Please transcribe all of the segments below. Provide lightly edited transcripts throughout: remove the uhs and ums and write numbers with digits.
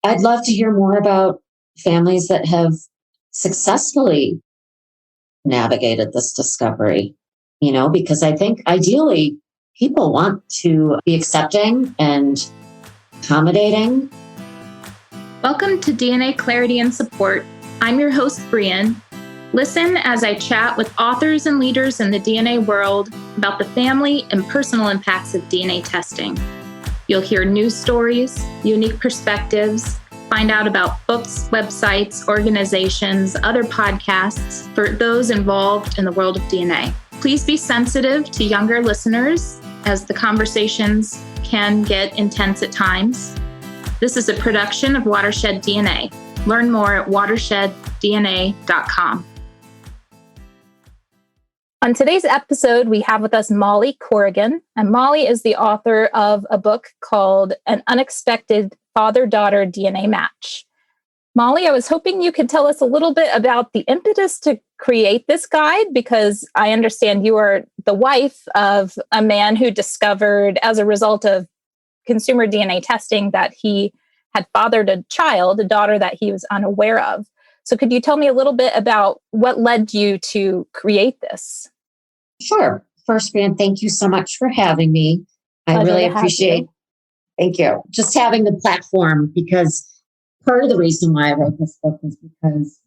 I'd love to hear more about families that have successfully navigated this discovery, because I think ideally people want to be accepting and accommodating. Welcome to DNA Clarity and Support. I'm your host, Brianne. Listen as I chat with authors and leaders in the DNA world about the family and personal impacts of DNA testing. You'll hear news stories, unique perspectives, find out about books, websites, organizations, other podcasts for those involved in the world of DNA. Please be sensitive to younger listeners as the conversations can get intense at times. This is a production of Watershed DNA. Learn more at watersheddDNA.com. On today's episode, we have with us Molly Corrigan, and Molly is the author of a book called An Unexpected Father-Daughter DNA Match. Molly, I was hoping you could tell us a little bit about the impetus to create this guide, because I understand you are the wife of a man who discovered, as a result of consumer DNA testing, that he had fathered a child, a daughter that he was unaware of. So could you tell me a little bit about what led you to create this? Sure. First, Brianne, thank you so much for having me. I really appreciate, thank you, just having the platform, because part of the reason why I wrote this book was because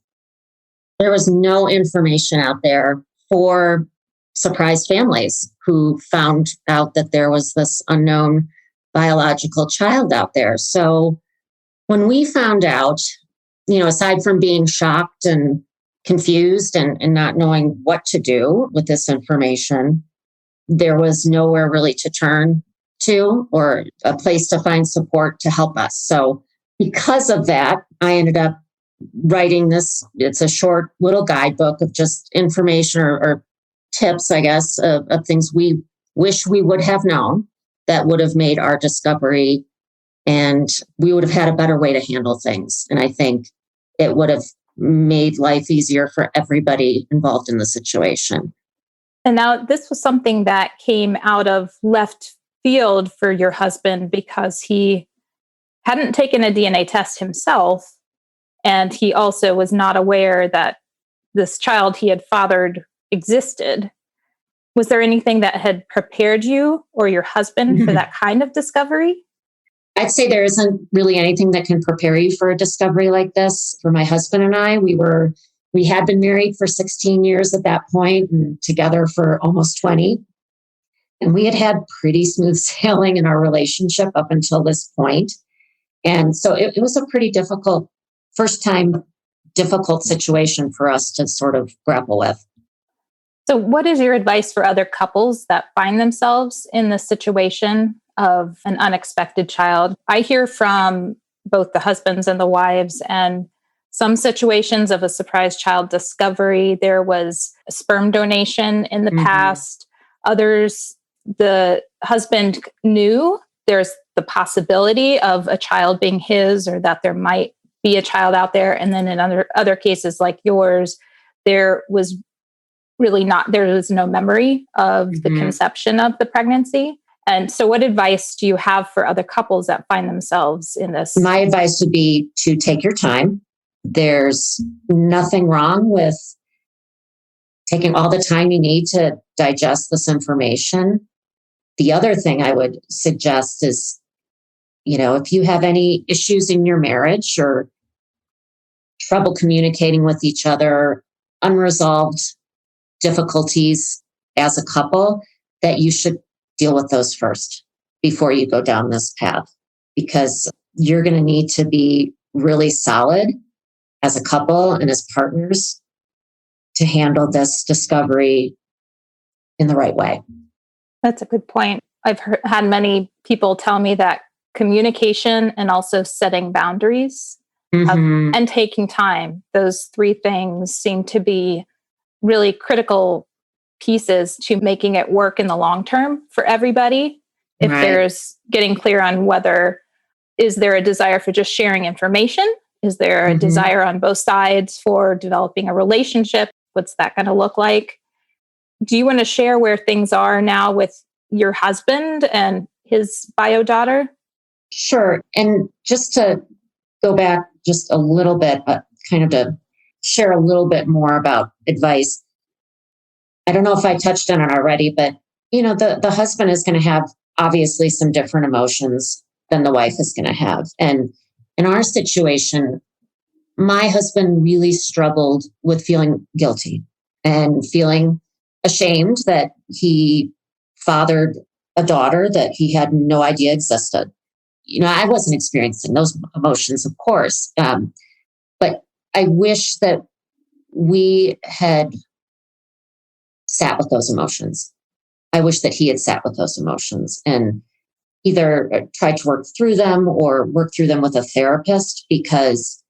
there was no information out there for surprised families who found out that there was this unknown biological child out there. So when we found out, aside from being shocked and confused and not knowing what to do with this information, there was nowhere really to turn to or a place to find support to help us. So because of that, I ended up writing this. It's a short little guidebook of just information or tips, I guess, of things we wish we would have known that would have made our discovery, and we would have had a better way to handle things. And I think it would have made life easier for everybody involved in the situation. And now this was something that came out of left field for your husband, because he hadn't taken a DNA test himself. And he also was not aware that this child he had fathered existed. Was there anything that had prepared you or your husband for that kind of discovery? I'd say there isn't really anything that can prepare you for a discovery like this. For my husband and I, we had been married for 16 years at that point and together for almost 20. And we had pretty smooth sailing in our relationship up until this point. And so it was a pretty difficult situation for us to sort of grapple with. So what is your advice for other couples that find themselves in this situation of an unexpected child? I hear from both the husbands and the wives, and some situations of a surprise child discovery. There was a sperm donation in the past. Others, the husband knew there's the possibility of a child being his, or that there might be a child out there. And then in other cases like yours, there was no memory of the conception of the pregnancy. And so what advice do you have for other couples that find themselves in this? My advice would be to take your time. There's nothing wrong with taking all the time you need to digest this information. The other thing I would suggest is, if you have any issues in your marriage or trouble communicating with each other, unresolved difficulties as a couple, that you should deal with those first before you go down this path, because you're going to need to be really solid as a couple and as partners to handle this discovery in the right way. That's a good point. I've had many people tell me that communication and also setting boundaries and taking time, those three things seem to be really critical pieces to making it work in the long term for everybody. If there's getting clear on is there a desire for just sharing information? Is there a desire on both sides for developing a relationship? What's that going to look like? Do you want to share where things are now with your husband and his bio daughter? Sure. And just to go back just a little bit, kind of to share a little bit more about advice. I don't know if I touched on it already, but the husband is going to have obviously some different emotions than the wife is going to have. And in our situation, my husband really struggled with feeling guilty and feeling ashamed that he fathered a daughter that he had no idea existed. I wasn't experiencing those emotions, of course, but I wish that we had sat with those emotions. I wish that he had sat with those emotions and either tried to work through them or work through them with a therapist, because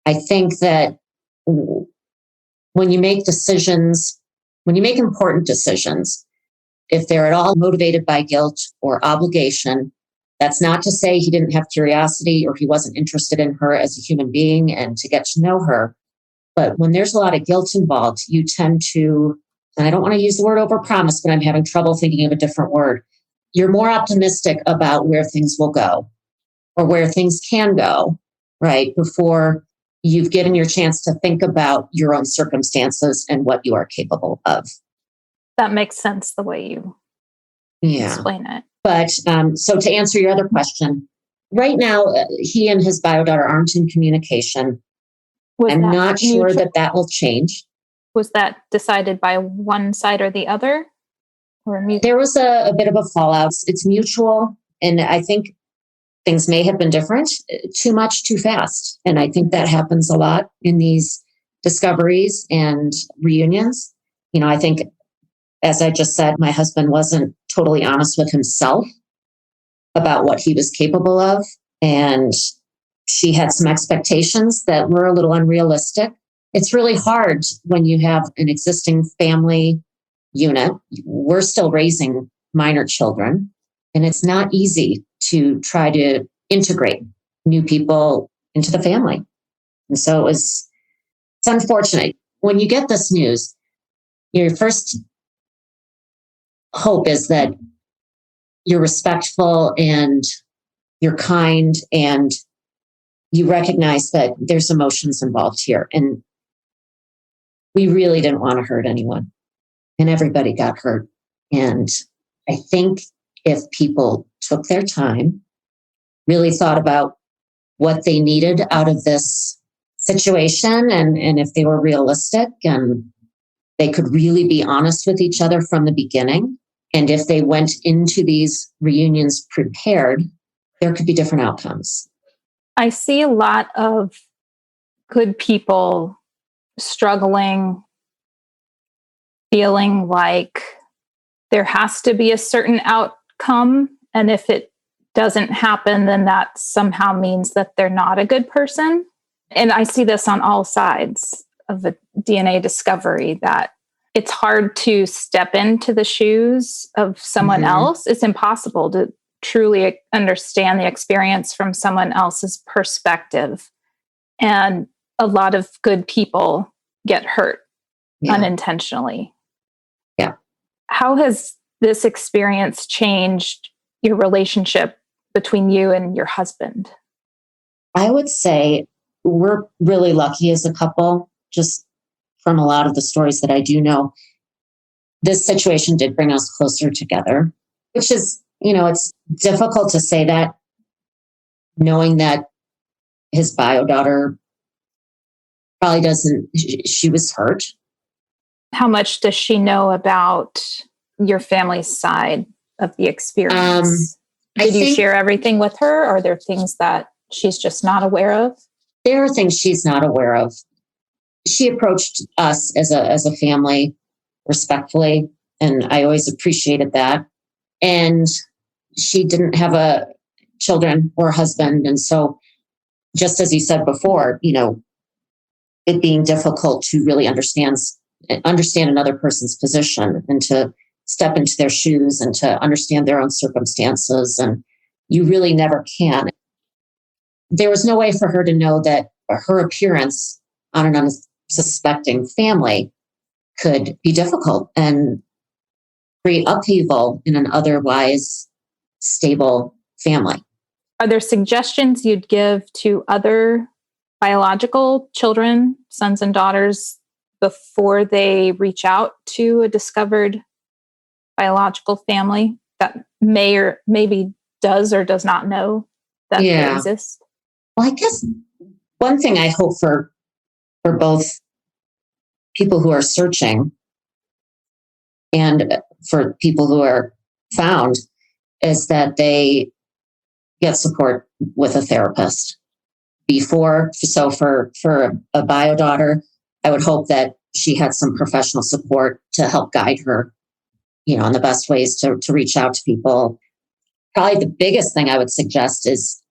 I think that when you make decisions, when you make important decisions, if they're at all motivated by guilt or obligation, that's not to say he didn't have curiosity or he wasn't interested in her as a human being and to get to know her. But when there's a lot of guilt involved, you tend to, and I don't want to use the word overpromise, but I'm having trouble thinking of a different word. You're more optimistic about where things will go or where things can go, right? Before you've given your chance to think about your own circumstances and what you are capable of. That makes sense the way you explain it. But so to answer your other question, right now, he and his bio daughter aren't in communication. I'm not sure that will change. Was that decided by one side or the other? Or there was a bit of a fallout. It's mutual. And I think things may have been different, too much, too fast. And I think that happens a lot in these discoveries and reunions. I think, as I just said, my husband wasn't totally honest with himself about what he was capable of. And she had some expectations that were a little unrealistic. It's really hard when you have an existing family unit. We're still raising minor children, and it's not easy to try to integrate new people into the family. And so it's unfortunate. When you get this news, your first hope is that you're respectful and you're kind and you recognize that there's emotions involved here. And we really didn't want to hurt anyone. And everybody got hurt. And I think if people took their time, really thought about what they needed out of this situation, and if they were realistic and they could really be honest with each other from the beginning, and if they went into these reunions prepared, there could be different outcomes. I see a lot of good people struggling, feeling like there has to be a certain outcome. And if it doesn't happen, then that somehow means that they're not a good person. And I see this on all sides of a DNA discovery, that it's hard to step into the shoes of someone else. It's impossible to truly understand the experience from someone else's perspective. And a lot of good people get hurt unintentionally. Yeah. How has this experience changed your relationship between you and your husband? I would say we're really lucky as a couple, just from a lot of the stories that I do know. This situation did bring us closer together, which is, it's difficult to say that, knowing that his bio daughter probably doesn't, she was hurt. How much does she know about your family's side of the experience? Did you share everything with her? Or are there things that she's just not aware of? There are things she's not aware of. She approached us as a family respectfully, and I always appreciated that. And she didn't have children or a husband. And so, just as you said before, it being difficult to really understand another person's position and to step into their shoes and to understand their own circumstances. And you really never can. There was no way for her to know that her appearance on an unsuspecting family could be difficult and create upheaval in an otherwise stable family. Are there suggestions you'd give to other biological children, sons and daughters, before they reach out to a discovered biological family that may or maybe does or does not know that they exist? Well, I guess one thing I hope for both people who are searching and for people who are found is that they get support with a therapist before. So for a bio daughter, I would hope that she had some professional support to help guide her, on the best ways to reach out to people. Probably the biggest thing I would suggest is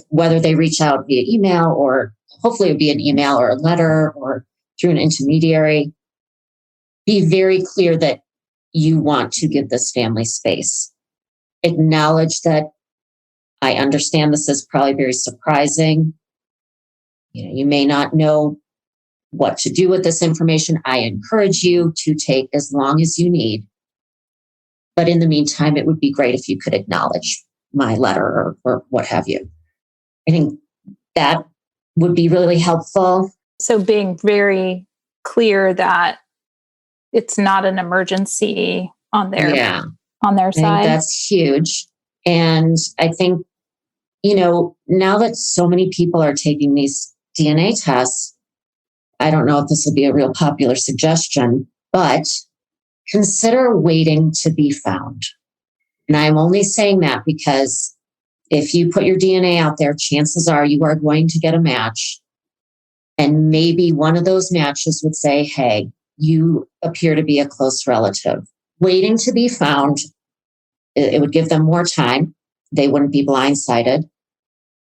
whether they reach out via email, or hopefully it would be an email or a letter or through an intermediary, be very clear that you want to give this family space. Acknowledge that I understand this is probably very surprising. You may not know what to do with this information. I encourage you to take as long as you need. But in the meantime, it would be great if you could acknowledge my letter or what have you. I think that would be really helpful. So being very clear that it's not an emergency on their side. That's huge. And I think, now that so many people are taking these DNA tests, I don't know if this will be a real popular suggestion, but consider waiting to be found. And I'm only saying that because if you put your DNA out there, chances are you are going to get a match. And maybe one of those matches would say, hey, you appear to be a close relative. Waiting to be found, it would give them more time. They wouldn't be blindsided.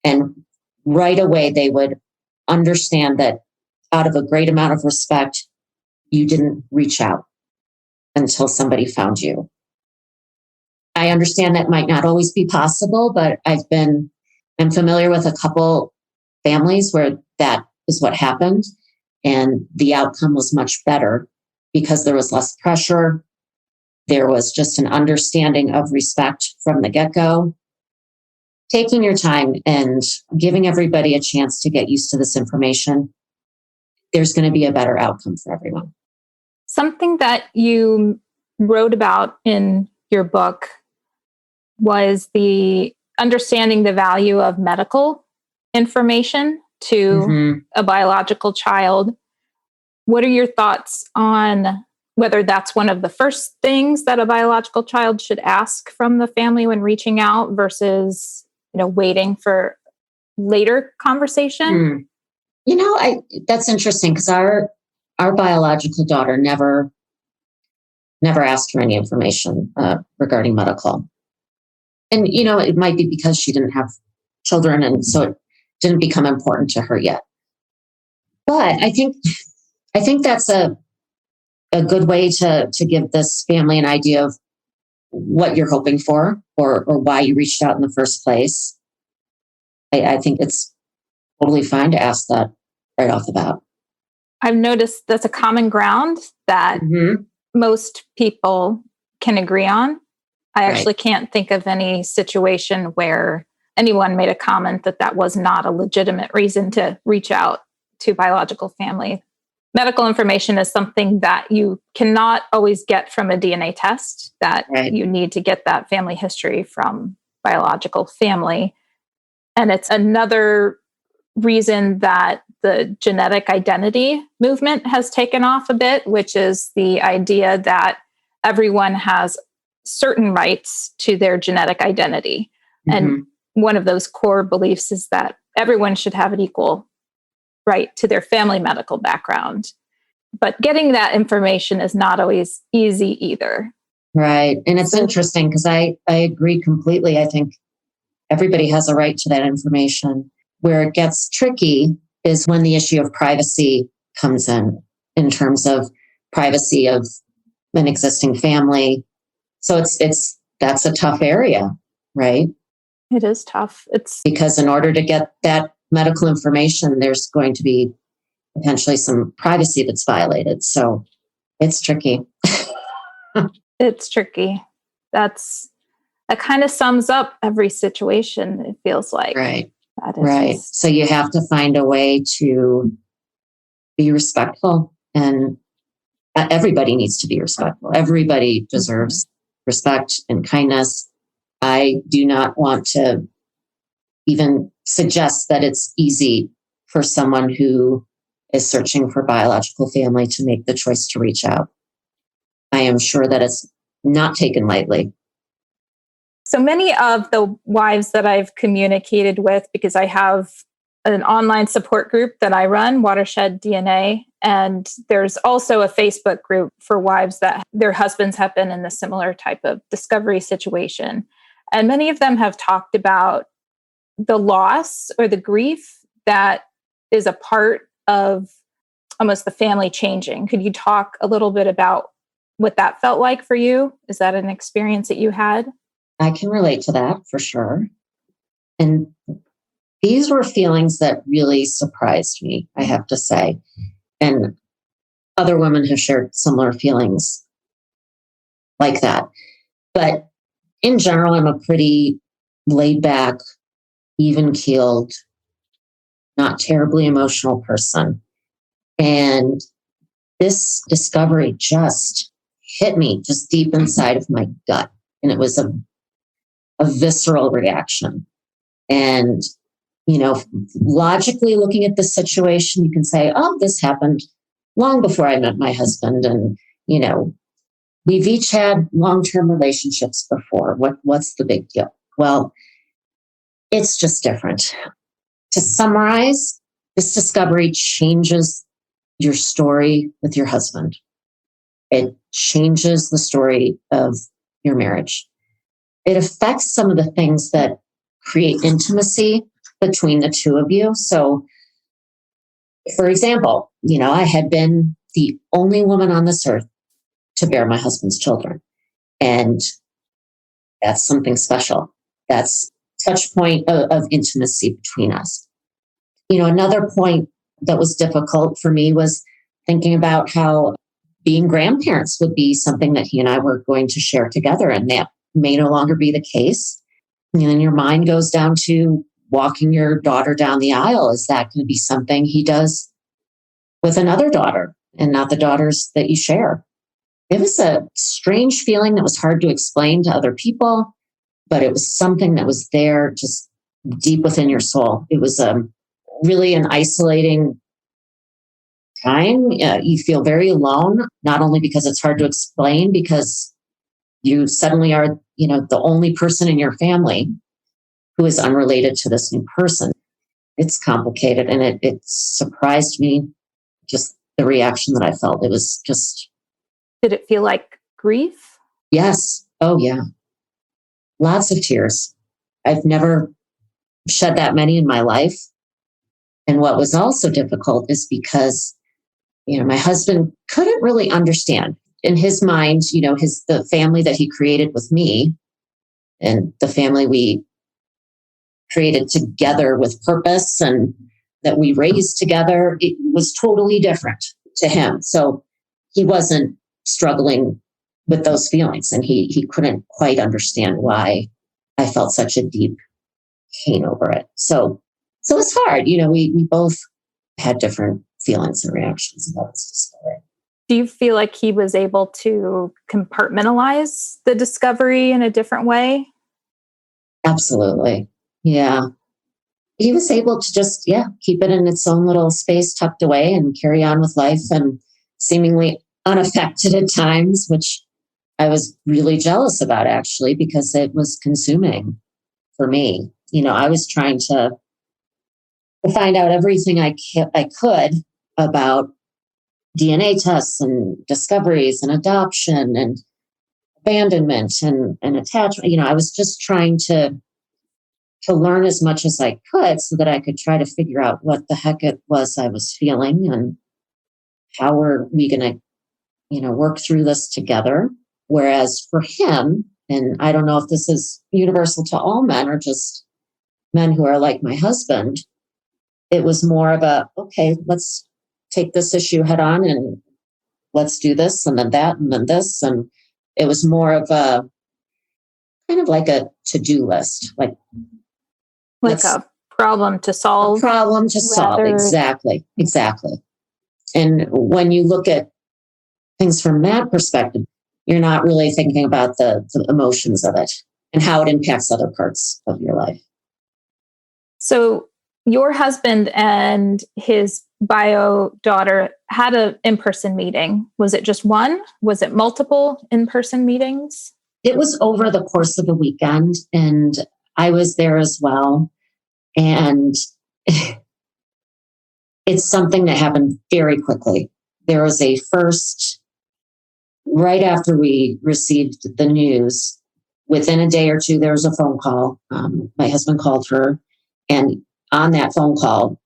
And right away, they would understand that out of a great amount of respect, you didn't reach out until somebody found you. I understand that might not always be possible, but I'm familiar with a couple families where that is what happened. And the outcome was much better because there was less pressure. There was just an understanding of respect from the get-go. Taking your time and giving everybody a chance to get used to this information, there's going to be a better outcome for everyone. Something that you wrote about in your book was the understanding the value of medical information to a biological child. What are your thoughts on whether that's one of the first things that a biological child should ask from the family when reaching out versus, waiting for later conversation? That's interesting because our biological daughter never asked for any information regarding medical. And, it might be because she didn't have children, and so it didn't become important to her yet. But I think that's a good way to give this family an idea of what you're hoping for or why you reached out in the first place. I think it's totally fine to ask that right off the bat. I've noticed that's a common ground that most people can agree on. I actually can't think of any situation where anyone made a comment that was not a legitimate reason to reach out to biological family. Medical information is something that you cannot always get from a DNA test, that you need to get that family history from biological family. And it's another reason that the genetic identity movement has taken off a bit, which is the idea that everyone has certain rights to their genetic identity. And one of those core beliefs is that everyone should have an equal right to their family medical background. But getting that information is not always easy either. Right. And it's interesting because I agree completely. I think everybody has a right to that information. Where it gets tricky is when the issue of privacy comes in terms of privacy of an existing family. So that's a tough area, right? It is tough. It's because in order to get that medical information, there's going to be potentially some privacy that's violated. So it's tricky. It's tricky. That kind of sums up every situation, it feels like. Right. That is Right. just- So you have to find a way to be respectful, and everybody needs to be respectful. Everybody deserves respect and kindness. I do not want to even suggest that it's easy for someone who is searching for biological family to make the choice to reach out. I am sure that it's not taken lightly. So many of the wives that I've communicated with, because I have an online support group that I run, Watershed DNA, and there's also a Facebook group for wives that their husbands have been in a similar type of discovery situation. And many of them have talked about the loss or the grief that is a part of almost the family changing. Could you talk a little bit about what that felt like for you? Is that an experience that you had? I can relate to that for sure. And these were feelings that really surprised me, I have to say. And other women have shared similar feelings like that. But in general, I'm a pretty laid back, even keeled, not terribly emotional person. And this discovery just hit me just deep inside of my gut. And it was a visceral reaction. And, logically looking at the situation, you can say, oh, this happened long before I met my husband. And, we've each had long-term relationships before. What's the big deal? Well, it's just different. To summarize, this discovery changes your story with your husband. It changes the story of your marriage. It affects some of the things that create intimacy between the two of you. So, for example, I had been the only woman on this earth to bear my husband's children. And that's something special. That's a touch point of intimacy between us. Another point that was difficult for me was thinking about how being grandparents would be something that he and I were going to share together. And that may no longer be the case. And then your mind goes down to walking your daughter down the aisle. Is that going to be something he does with another daughter and not the daughters that you share? It was a strange feeling that was hard to explain to other people, but it was something that was there just deep within your soul. It was really an isolating time. You feel very alone, not only because it's hard to explain, because you suddenly are, the only person in your family who is unrelated to this new person. It's complicated, and it surprised me, just the reaction that I felt. It was just... Did it feel like grief? Yes. Oh, yeah. Lots of tears. I've never shed that many in my life. And what was also difficult is because, my husband couldn't really understand. In his mind, the family that he created with me and the family we created together with purpose and that we raised together, it was totally different to him. So he wasn't struggling with those feelings, and he couldn't quite understand why I felt such a deep pain over it. So it's hard. We both had different feelings and reactions about this discovery. Do you feel like he was able to compartmentalize the discovery in a different way? Absolutely. Yeah. He was able to just, keep it in its own little space tucked away and carry on with life, and seemingly unaffected at times, which I was really jealous about, actually, because it was consuming for me. I was trying to find out everything I could about DNA tests and discoveries and adoption and abandonment and attachment. I was just trying to learn as much as I could so that I could try to figure out what the heck it was I was feeling and how were we going to, work through this together. Whereas for him, and I don't know if this is universal to all men or just men who are like my husband, it was more of a, okay, let's take this issue head on and let's do this and then that and then this. And it was more of a kind of like a to-do list, like a problem to solve. A problem to solve. Exactly. And when you look at things from that perspective, you're not really thinking about the emotions of it and how it impacts other parts of your life. So your husband and his bio daughter had an in-person meeting. Was it just one? Was it multiple in-person meetings? It was over the course of a weekend, and I was there as well. And it's something that happened very quickly. There was a first, right after we received the news, within a day or two, there was a phone call. My husband called her, and on that phone call,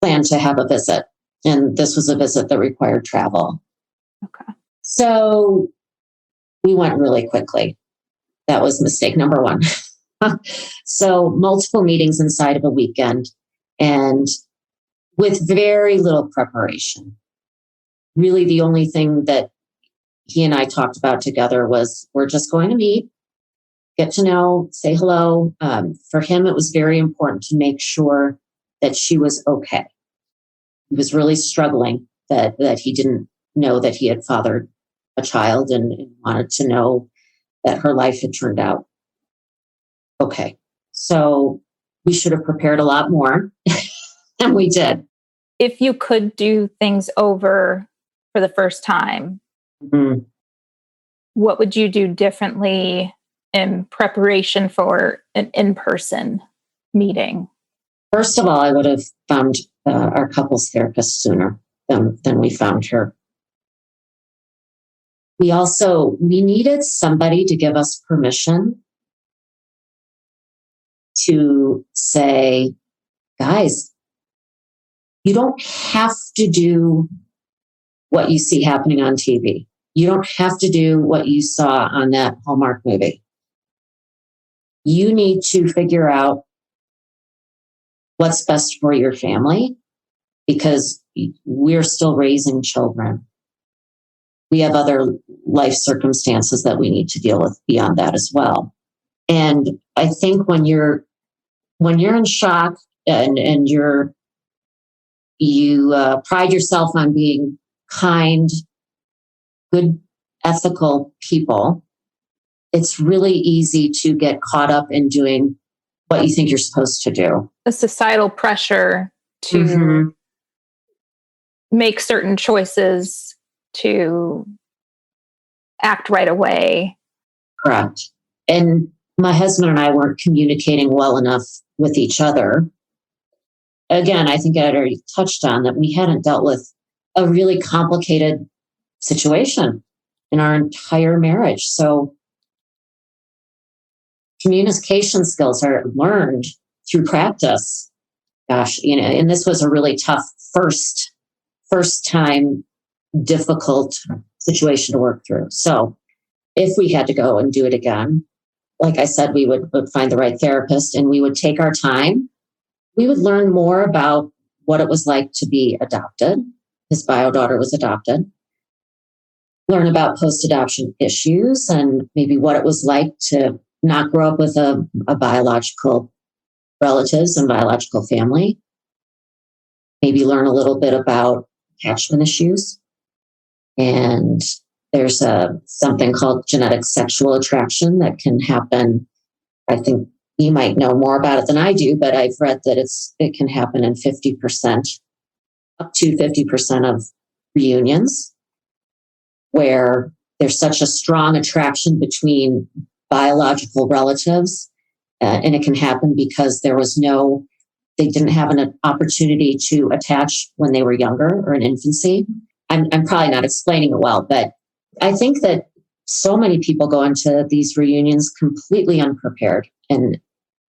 planned to have a visit. And this was a visit that required travel. Okay. So we went really quickly. That was mistake number one. So multiple meetings inside of a weekend and with very little preparation. Really, the only thing that he and I talked about together was we're just going to meet, get to know, say hello. For him, it was very important to make sure that she was okay. He was really struggling that he didn't know that he had fathered a child and wanted to know that her life had turned out okay. So we should have prepared a lot more, and we did. If you could do things over for the first time, what would you do differently in preparation for an in-person meeting? First of all, I would have found our couples therapist sooner than we found her. We needed somebody to give us permission to say, guys, you don't have to do what you see happening on TV. You don't have to do what you saw on that Hallmark movie. You need to figure out what's best for your family because we're still raising children. We have other life circumstances that we need to deal with beyond that as well. And I think when you're in shock and you pride yourself on being kind, good, ethical people, it's really easy to get caught up in doing what you think you're supposed to do. The societal pressure to make certain choices, to act right away. Correct. And my husband and I weren't communicating well enough with each other. Again, I think I had already touched on that we hadn't dealt with a really complicated situation in our entire marriage. So communication skills are learned through practice. Gosh, and this was a really tough first time, difficult situation to work through. So if we had to go and do it again, like I said, we would find the right therapist and we would take our time. We would learn more about what it was like to be adopted. His bio daughter was adopted. Learn about post-adoption issues and maybe what it was like to not grow up with a biological relatives and biological family. Maybe learn a little bit about attachment issues. And there's something called genetic sexual attraction that can happen. I think you might know more about it than I do, but I've read that it can happen in 50%, up to 50% of reunions, where there's such a strong attraction between biological relatives, and it can happen because they didn't have an opportunity to attach when they were younger or in infancy. I'm probably not explaining it well, but I think that so many people go into these reunions completely unprepared, and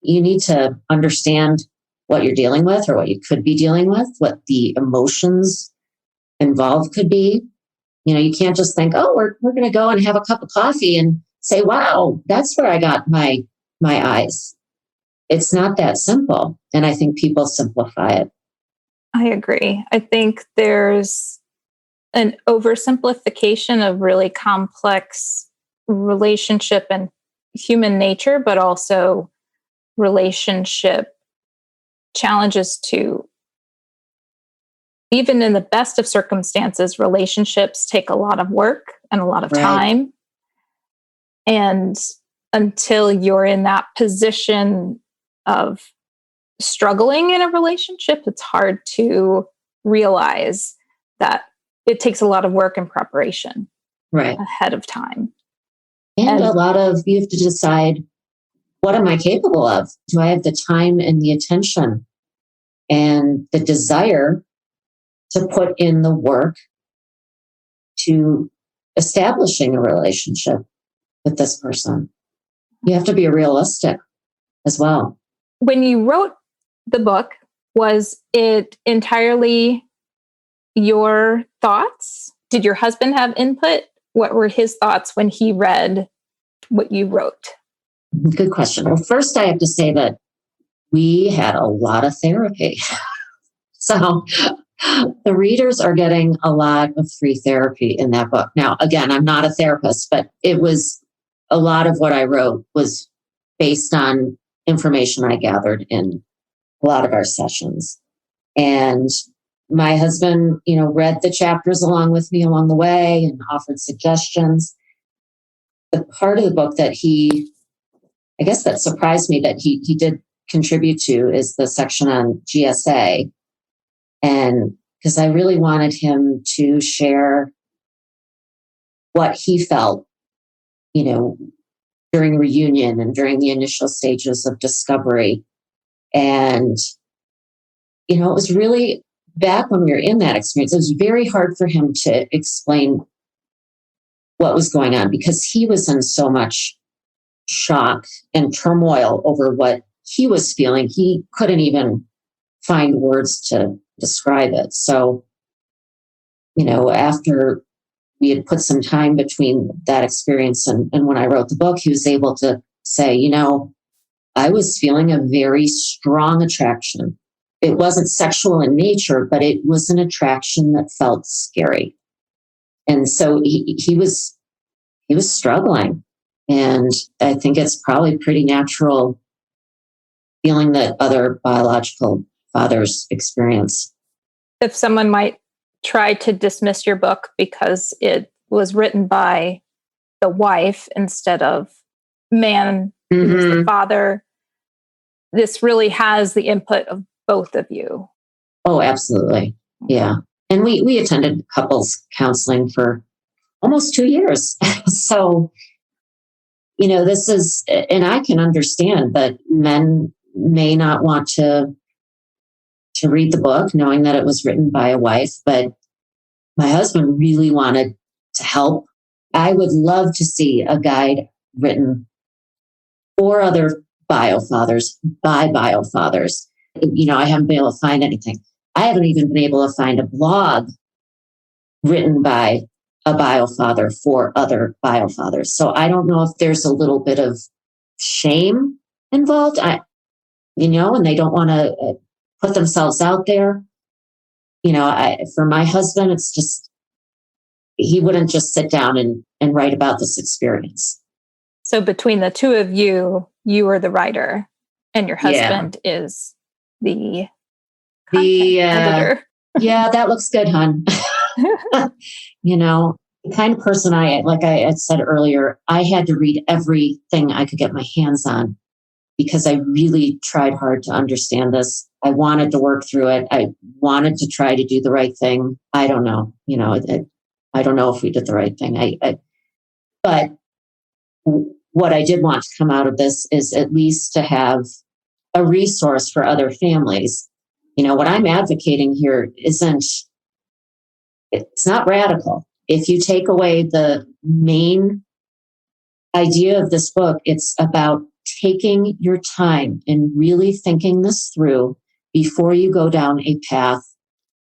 you need to understand what you're dealing with or what you could be dealing with, what the emotions involved could be. You can't just think, oh, we're going to go and have a cup of coffee and say, wow, that's where I got my eyes. It's not that simple. And I think people simplify it. I agree. I think there's an oversimplification of really complex relationship and human nature, but also relationship challenges to, even in the best of circumstances, relationships take a lot of work and a lot of time. And until you're in that position of struggling in a relationship, it's hard to realize that it takes a lot of work and preparation ahead of time. And a lot of, you have to decide, what am I capable of? Do I have the time and the attention and the desire to put in the work to establishing a relationship with this person? You have to be realistic as well. When you wrote the book, was it entirely your thoughts? Did your husband have input? What were his thoughts when he read what you wrote? Good question. Well, first I have to say that we had a lot of therapy. So the readers are getting a lot of free therapy in that book. Now, again, I'm not a therapist, but it was a lot of what I wrote was based on information I gathered in a lot of our sessions. And my husband, read the chapters along with me along the way and offered suggestions. The part of the book that I guess that surprised me that he did contribute to is the section on GSA. And because I really wanted him to share what he felt, during reunion and during the initial stages of discovery. And, it was really back when we were in that experience, it was very hard for him to explain what was going on because he was in so much shock and turmoil over what he was feeling. He couldn't even find words to describe it. So, after we had put some time between that experience and when I wrote the book, he was able to say, I was feeling a very strong attraction. It wasn't sexual in nature, but it was an attraction that felt scary. And so he was struggling. And I think it's probably pretty natural feeling that other biological fathers experience. If someone might try to dismiss your book because it was written by the wife instead of man who was the father, this really has the input of both of you. Oh, absolutely. Yeah. And we attended couples counseling for almost 2 years. So, this is, and I can understand that men may not want to read the book knowing that it was written by a wife, but my husband really wanted to help. I would love to see a guide written for other biofathers by biofathers. I haven't been able to find anything. I haven't even been able to find a blog written by a biofather for other biofathers. So I don't know if there's a little bit of shame involved. And they don't want to put themselves out there. For my husband, it's just, he wouldn't just sit down and write about this experience. So between the two of you, you are the writer and your husband is the editor. Yeah, that looks good, hon. The kind of person like I had said earlier, I had to read everything I could get my hands on because I really tried hard to understand this. I wanted to work through it. I wanted to try to do the right thing. I don't know. I don't know if we did the right thing. But what I did want to come out of this is at least to have a resource for other families. What I'm advocating here it's not radical. If you take away the main idea of this book, it's about taking your time and really thinking this through before you go down a path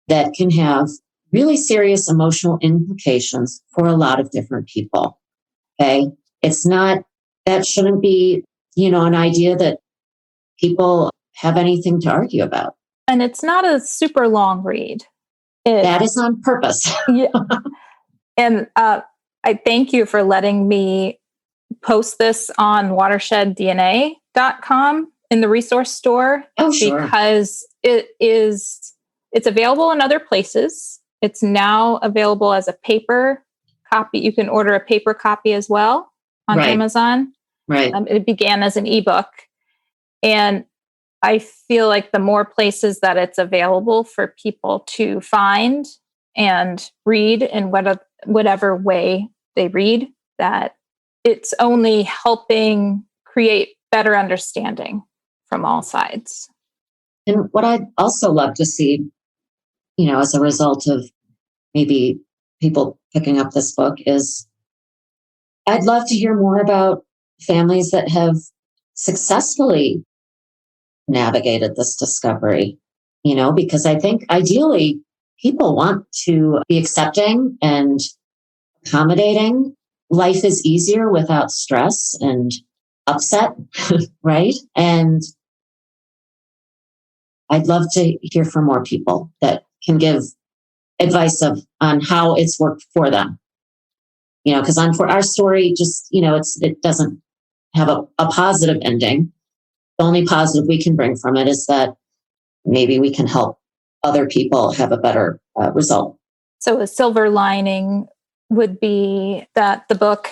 that can have really serious emotional implications for a lot of different people. Okay. That shouldn't be, an idea that people have anything to argue about. And it's not a super long read. That is on purpose. Yeah. And I thank you for letting me post this on watersheddDNA.com in the resource store. Oh, sure. Because it's available in other places. It's now available as a paper copy. You can order a paper copy as well on Amazon. Right. It began as an ebook. And I feel like the more places that it's available for people to find and read in whatever way they read, that it's only helping create better understanding from all sides. And what I'd also love to see, as a result of maybe people picking up this book, is I'd love to hear more about families that have successfully navigated this discovery, because I think ideally people want to be accepting and accommodating. Life is easier without stress and upset, right? And I'd love to hear from more people that can give advice on how it's worked for them. Because for our story, just, it doesn't have a positive ending. The only positive we can bring from it is that maybe we can help other people have a better result. So a silver lining would be that the book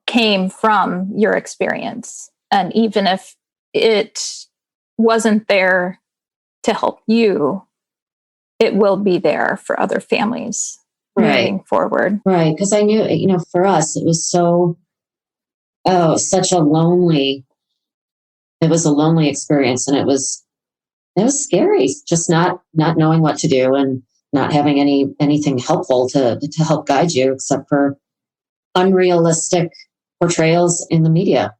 came from your experience. And even if it wasn't there to help you, it will be there for other families moving forward. Right. Because I knew, for us, it was such a lonely experience. And it was scary, just not knowing what to do and not having anything helpful to help guide you, except for unrealistic portrayals in the media.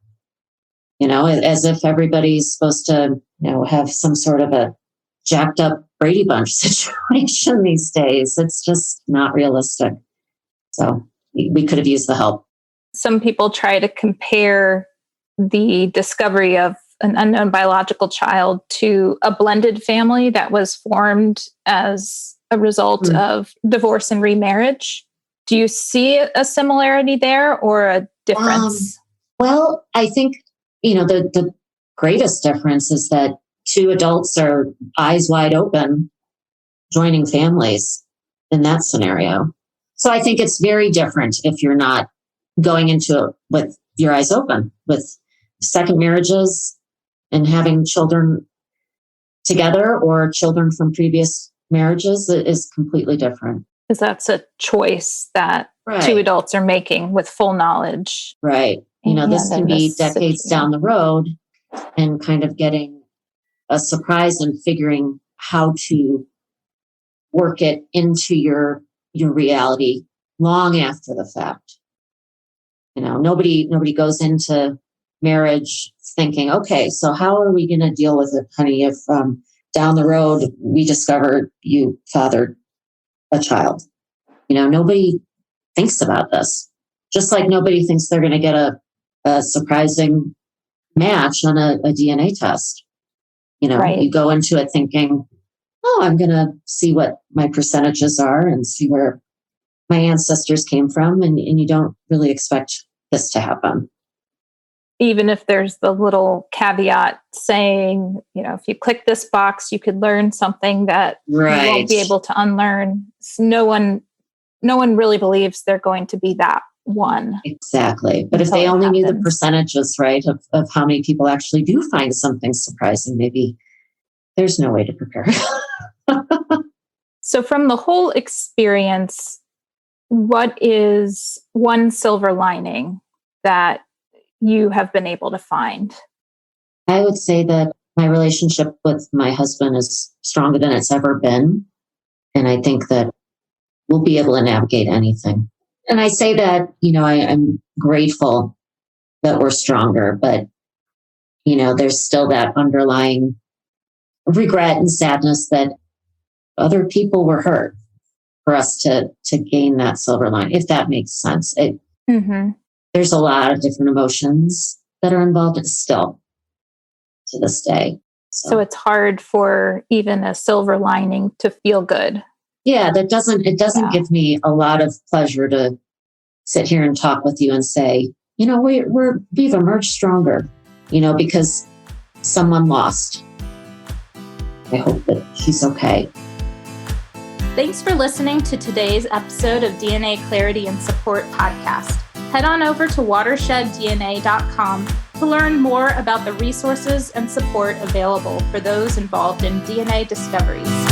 As if everybody's supposed to, have some sort of a jacked up Brady Bunch situation these days. It's just not realistic. So we could have used the help. Some people try to compare the discovery of an unknown biological child to a blended family that was formed as a result of divorce and remarriage. Do you see a similarity there or a difference? Well, I think, the greatest difference is that two adults are eyes wide open, joining families in that scenario. So I think it's very different if you're not going into it with your eyes open. With second marriages and having children together or children from previous marriages is completely different. Because that's a choice that two adults are making with full knowledge. Right. This can be decades down the road and kind of getting a surprise and figuring how to work it into your reality long after the fact. Nobody goes into marriage thinking, okay, so how are we going to deal with it, honey, if down the road we discover you fathered a child? Nobody thinks about this. Just like nobody thinks they're going to get a surprising match on a DNA test. You go into it thinking, oh, I'm going to see what my percentages are and see where my ancestors came from. And you don't really expect this to happen. Even if there's the little caveat saying, if you click this box, you could learn something that you won't be able to unlearn. No one really believes they're going to be that one. Exactly. But if they only knew the percentages, right, of how many people actually do find something surprising, maybe there's no way to prepare. So from the whole experience, what is one silver lining that you have been able to find? I would say that my relationship with my husband is stronger than it's ever been. And I think that we'll be able to navigate anything. And I say that, I'm grateful that we're stronger, but, there's still that underlying regret and sadness that other people were hurt for us to gain that silver line, if that makes sense. There's a lot of different emotions that are involved still to this day. So it's hard for even a silver lining to feel good. Yeah, it doesn't give me a lot of pleasure to sit here and talk with you and say, we've emerged stronger, because someone lost. I hope that she's okay. Thanks for listening to today's episode of DNA Clarity and Support Podcast. Head on over to watersheddDNA.com to learn more about the resources and support available for those involved in DNA discoveries.